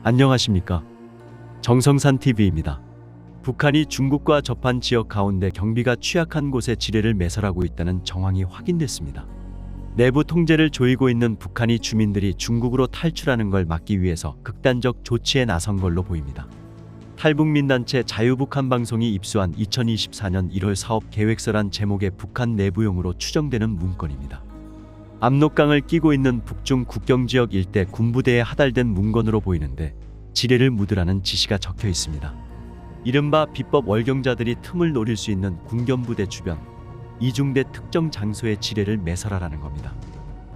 안녕하십니까. 정성산 TV입니다. 북한이 중국과 접한 지역 가운데 경비가 취약한 곳에 지뢰를 매설하고 있다는 정황이 확인됐습니다. 내부 통제를 조이고 있는 북한이 주민들이 중국으로 탈출하는 걸 막기 위해서 극단적 조치에 나선 걸로 보입니다. 탈북민단체 자유북한방송이 입수한 2024년 1월 사업 계획서란 제목의 북한 내부용으로 추정되는 문건입니다. 압록강을 끼고 있는 북중 국경지역 일대 군부대에 하달된 문건으로 보이는데 지뢰를 묻으라는 지시가 적혀 있습니다. 이른바 비법 월경자들이 틈을 노릴 수 있는 군견부대 주변, 이중대 특정 장소에 지뢰를 매설하라는 겁니다.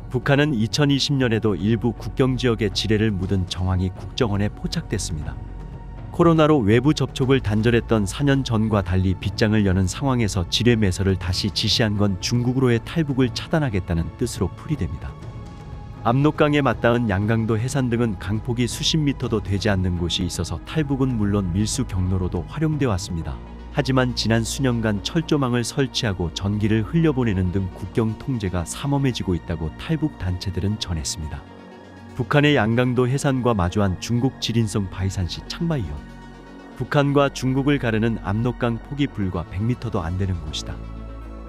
북한은 2020년에도 일부 국경지역에 지뢰를 묻은 정황이 국정원에 포착됐습니다. 코로나로 외부 접촉을 단절했던 4년 전과 달리 빗장을 여는 상황에서 지뢰 매설을 다시 지시한 건 중국으로의 탈북을 차단하겠다는 뜻으로 풀이됩니다. 압록강에 맞닿은 양강도 해산 등은 강폭이 수십 미터도 되지 않는 곳이 있어서 탈북은 물론 밀수 경로로도 활용돼 왔습니다. 하지만 지난 수년간 철조망을 설치하고 전기를 흘려보내는 등 국경 통제가 삼엄해지고 있다고 탈북 단체들은 전했습니다. 북한의 양강도 해산과 마주한 중국 지린성 바이산시 창바이현. 북한과 중국을 가르는 압록강 폭이 불과 100m도 안 되는 곳이다.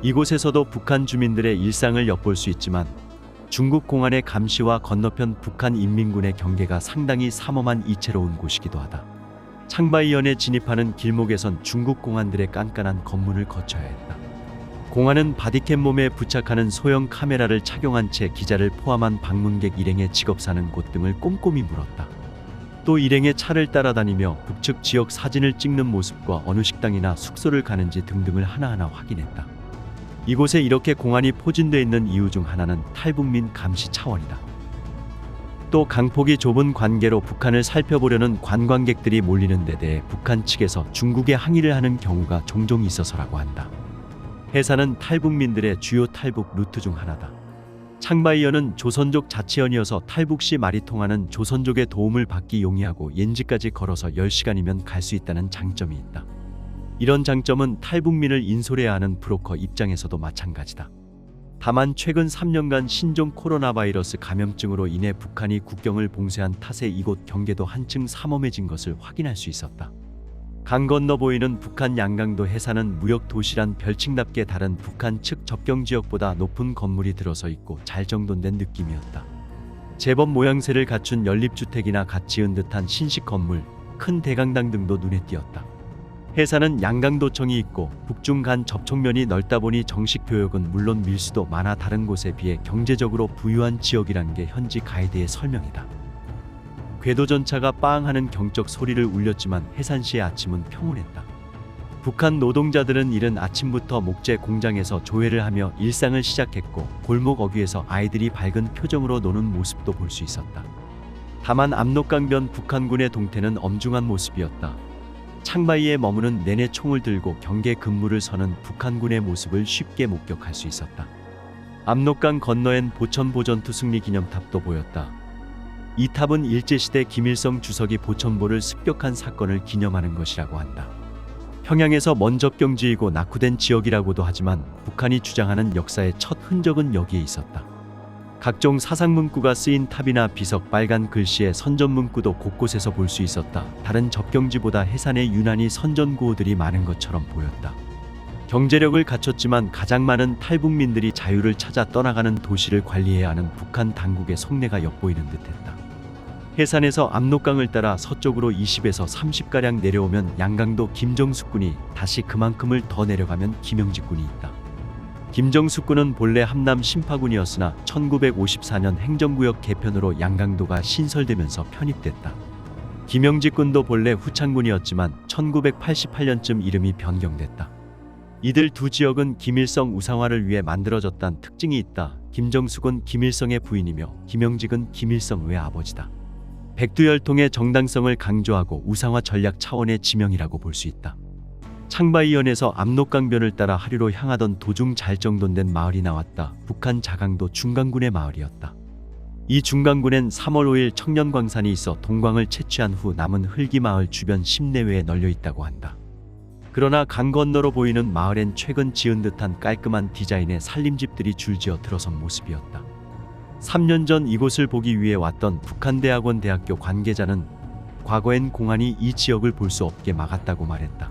이곳에서도 북한 주민들의 일상을 엿볼 수 있지만 중국 공안의 감시와 건너편 북한 인민군의 경계가 상당히 삼엄한 이채로운 곳이기도 하다. 창바이현에 진입하는 길목에선 중국 공안들의 깐깐한 검문을 거쳐야 했다. 공안은 바디캠 몸에 부착하는 소형 카메라를 착용한 채 기자를 포함한 방문객 일행의 직업 사는 곳 등을 꼼꼼히 물었다. 또 일행의 차를 따라다니며 북측 지역 사진을 찍는 모습과 어느 식당이나 숙소를 가는지 등등을 하나하나 확인했다. 이곳에 이렇게 공안이 포진되어 있는 이유 중 하나는 탈북민 감시 차원이다. 또 강폭이 좁은 관계로 북한을 살펴보려는 관광객들이 몰리는 데 대해 북한 측에서 중국에 항의를 하는 경우가 종종 있어서라고 한다. 해산은 탈북민들의 주요 탈북 루트 중 하나다. 창바이현은 조선족 자치현이어서 탈북 시 말이 통하는 조선족의 도움을 받기 용이하고 옌지까지 걸어서 10시간이면 갈 수 있다는 장점이 있다. 이런 장점은 탈북민을 인솔해야 하는 브로커 입장에서도 마찬가지다. 다만 최근 3년간 신종 코로나 바이러스 감염증으로 인해 북한이 국경을 봉쇄한 탓에 이곳 경계도 한층 삼엄해진 것을 확인할 수 있었다. 강 건너 보이는 북한 양강도 해산은 무역 도시란 별칭답게 다른 북한 측 접경 지역보다 높은 건물이 들어서 있고 잘 정돈된 느낌이었다. 제법 모양새를 갖춘 연립주택이나 갓 지은 듯한 신식 건물, 큰 대강당 등도 눈에 띄었다. 해산은 양강도청이 있고 북중 간 접촉면이 넓다 보니 정식 교역은 물론 밀수도 많아 다른 곳에 비해 경제적으로 부유한 지역이란 게 현지 가이드의 설명이다. 궤도전차가 빠앙하는 경적 소리를 울렸지만 해산시의 아침은 평온했다. 북한 노동자들은 이른 아침부터 목재 공장에서 조회를 하며 일상을 시작했고 골목 어귀에서 아이들이 밝은 표정으로 노는 모습도 볼 수 있었다. 다만 압록강변 북한군의 동태는 엄중한 모습이었다. 창바이에 머무는 내내 총을 들고 경계 근무를 서는 북한군의 모습을 쉽게 목격할 수 있었다. 압록강 건너엔 보천보전투 승리 기념탑도 보였다. 이 탑은 일제시대 김일성 주석이 보천보를 습격한 사건을 기념하는 것이라고 한다. 평양에서 먼 접경지이고 낙후된 지역이라고도 하지만 북한이 주장하는 역사의 첫 흔적은 여기에 있었다. 각종 사상문구가 쓰인 탑이나 비석 빨간 글씨의 선전문구도 곳곳에서 볼 수 있었다. 다른 접경지보다 해산에 유난히 선전구호들이 많은 것처럼 보였다. 경제력을 갖췄지만 가장 많은 탈북민들이 자유를 찾아 떠나가는 도시를 관리해야 하는 북한 당국의 속내가 엿보이는 듯했다. 해산에서 압록강을 따라 서쪽으로 20에서 30가량 내려오면 양강도 김정숙군이, 다시 그만큼을 더 내려가면 김영직군이 있다. 김정숙군은 본래 함남 신파군이었으나 1954년 행정구역 개편으로 양강도가 신설되면서 편입됐다. 김영직군도 본래 후창군이었지만 1988년쯤 이름이 변경됐다. 이들 두 지역은 김일성 우상화를 위해 만들어졌다는 특징이 있다. 김정숙은 김일성의 부인이며 김영직은 김일성 외아버지다. 백두혈통의 정당성을 강조하고 우상화 전략 차원의 지명이라고 볼 수 있다. 창바이현에서 압록강변을 따라 하류로 향하던 도중 잘 정돈된 마을이 나왔다. 북한 자강도 중강군의 마을이었다. 이 중강군엔 3월 5일 청년광산이 있어 동광을 채취한 후 남은 흙이 마을 주변 10 내외에 널려 있다고 한다. 그러나 강 건너로 보이는 마을엔 최근 지은 듯한 깔끔한 디자인의 살림집들이 줄지어 들어선 모습이었다. 3년 전 이곳을 보기 위해 왔던 북한대학원 대학교 관계자는 과거엔 공안이 이 지역을 볼 수 없게 막았다고 말했다.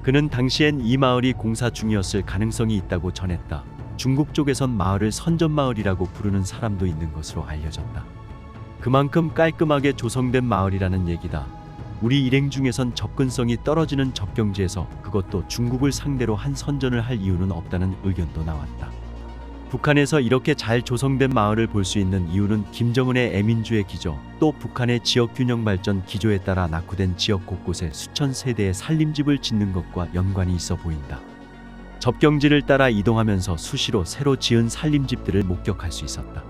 그는 당시엔 이 마을이 공사 중이었을 가능성이 있다고 전했다. 중국 쪽에선 마을을 선전마을이라고 부르는 사람도 있는 것으로 알려졌다. 그만큼 깔끔하게 조성된 마을이라는 얘기다. 우리 일행 중에선 접근성이 떨어지는 접경지에서 그것도 중국을 상대로 한 선전을 할 이유는 없다는 의견도 나왔다. 북한에서 이렇게 잘 조성된 마을을 볼 수 있는 이유는 김정은의 애민주의 기조, 또 북한의 지역균형 발전 기조에 따라 낙후된 지역 곳곳에 수천 세대의 살림집을 짓는 것과 연관이 있어 보인다. 접경지를 따라 이동하면서 수시로 새로 지은 살림집들을 목격할 수 있었다.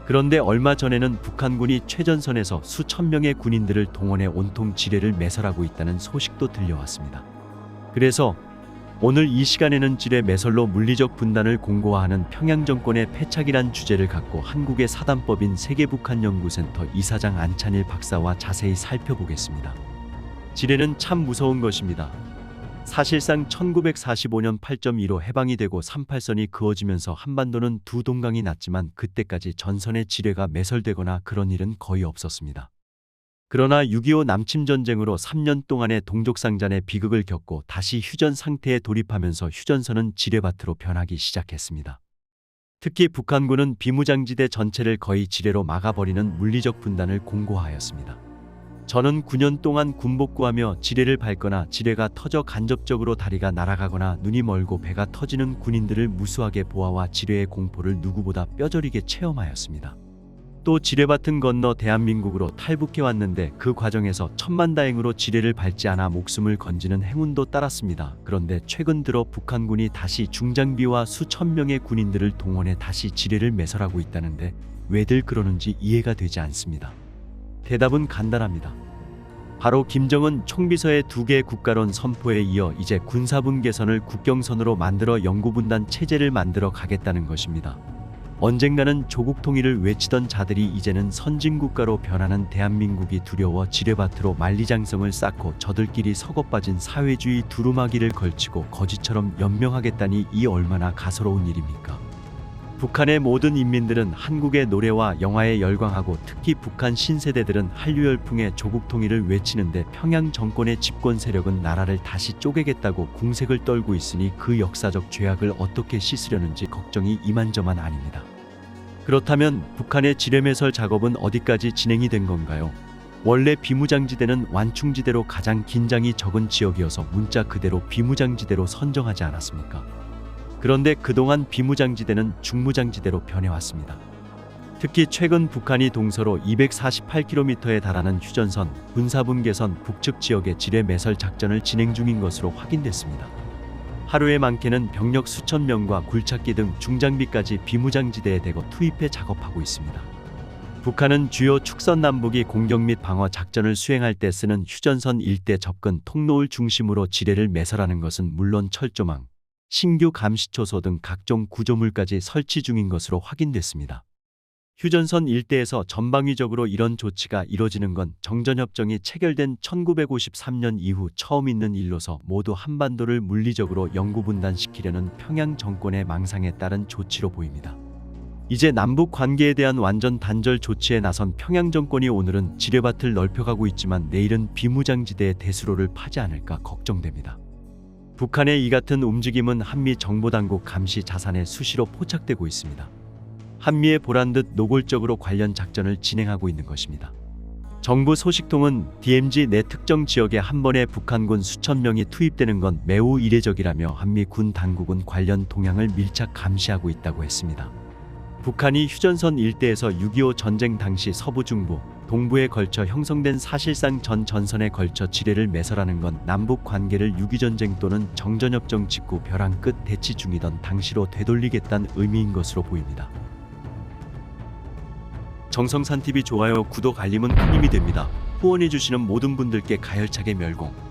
그런데 얼마 전에는 북한군이 최전선에서 수천 명의 군인들을 동원해 온통 지뢰를 매설하고 있다는 소식도 들려왔습니다. 그래서 오늘 이 시간에는 지뢰 매설로 물리적 분단을 공고화하는 평양 정권의 패착이란 주제를 갖고 한국의 사단법인 세계북한연구센터 이사장 안찬일 박사와 자세히 살펴보겠습니다. 지뢰는 참 무서운 것입니다. 사실상 1945년 8.15 해방이 되고 38선이 그어지면서 한반도는 두 동강이 났지만 그때까지 전선에 지뢰가 매설되거나 그런 일은 거의 없었습니다. 그러나 6.25 남침전쟁으로 3년 동안의 동족상잔의 비극을 겪고 다시 휴전 상태에 돌입하면서 휴전선은 지뢰밭으로 변하기 시작했습니다. 특히 북한군은 비무장지대 전체를 거의 지뢰로 막아버리는 물리적 분단을 공고하였습니다. 저는 9년 동안 군복구하며 지뢰를 밟거나 지뢰가 터져 간접적으로 다리가 날아가거나 눈이 멀고 배가 터지는 군인들을 무수하게 보아와 지뢰의 공포를 누구보다 뼈저리게 체험하였습니다. 또 지뢰밭은 건너 대한민국으로 탈북해왔는데 그 과정에서 천만다행으로 지뢰를 밟지 않아 목숨을 건지는 행운도 따랐습니다. 그런데 최근 들어 북한군이 다시 중장비와 수천 명의 군인들을 동원해 다시 지뢰를 매설하고 있다는데 왜들 그러는지 이해가 되지 않습니다. 대답은 간단합니다. 바로 김정은 총비서의 2개 국가론 선포에 이어 이제 군사분 개선을 국경선으로 만들어 영구분단 체제를 만들어 가겠다는 것입니다. 언젠가는 조국 통일을 외치던 자들이 이제는 선진국가로 변하는 대한민국이 두려워 지뢰밭으로 만리장성을 쌓고 저들끼리 서거빠진 사회주의 두루마기를 걸치고 거지처럼 연명하겠다니 이 얼마나 가소로운 일입니까? 북한의 모든 인민들은 한국의 노래와 영화에 열광하고 특히 북한 신세대들은 한류 열풍의 조국 통일을 외치는데 평양 정권의 집권 세력은 나라를 다시 쪼개겠다고 궁색을 떨고 있으니 그 역사적 죄악을 어떻게 씻으려는지 걱정이 이만저만 아닙니다. 그렇다면 북한의 지뢰 매설 작업은 어디까지 진행이 된 건가요? 원래 비무장지대는 완충지대로 가장 긴장이 적은 지역이어서 문자 그대로 비무장지대로 선정하지 않았습니까? 그런데 그동안 비무장지대는 중무장지대로 변해왔습니다. 특히 최근 북한이 동서로 248km에 달하는 휴전선, 군사분계선 북측 지역의 지뢰 매설 작전을 진행 중인 것으로 확인됐습니다. 하루에 많게는 병력 수천 명과 굴착기 등 중장비까지 비무장지대에 대거 투입해 작업하고 있습니다. 북한은 주요 축선 남북이 공격 및 방어 작전을 수행할 때 쓰는 휴전선 일대 접근 통로를 중심으로 지뢰를 매설하는 것은 물론 철조망, 신규 감시초소 등 각종 구조물까지 설치 중인 것으로 확인됐습니다. 휴전선 일대에서 전방위적으로 이런 조치가 이뤄지는 건 정전협정이 체결된 1953년 이후 처음 있는 일로서 모두 한반도를 물리적으로 영구분단시키려는 평양 정권의 망상에 따른 조치로 보입니다. 이제 남북 관계에 대한 완전 단절 조치에 나선 평양 정권이 오늘은 지뢰밭을 넓혀가고 있지만 내일은 비무장지대의 대수로를 파지 않을까 걱정됩니다. 북한의 이 같은 움직임은 한미 정보당국 감시 자산에 수시로 포착되고 있습니다. 한미에 보란듯 노골적으로 관련 작전을 진행하고 있는 것입니다. 정부 소식통은 DMZ 내 특정 지역에 한 번에 북한군 수천 명이 투입되는 건 매우 이례적이라며 한미 군 당국은 관련 동향을 밀착 감시하고 있다고 했습니다. 북한이 휴전선 일대에서 6.25 전쟁 당시 서부 중부, 동부에 걸쳐 형성된 사실상 전 전선에 걸쳐 지뢰를 매설하는 건 남북 관계를 6.25전쟁 또는 정전협정 직후 벼랑 끝 대치 중이던 당시로 되돌리겠다는 의미인 것으로 보입니다. 정성산TV 좋아요, 구독, 알림은 큰 힘이 됩니다. 후원해주시는 모든 분들께 가열차게 멸공.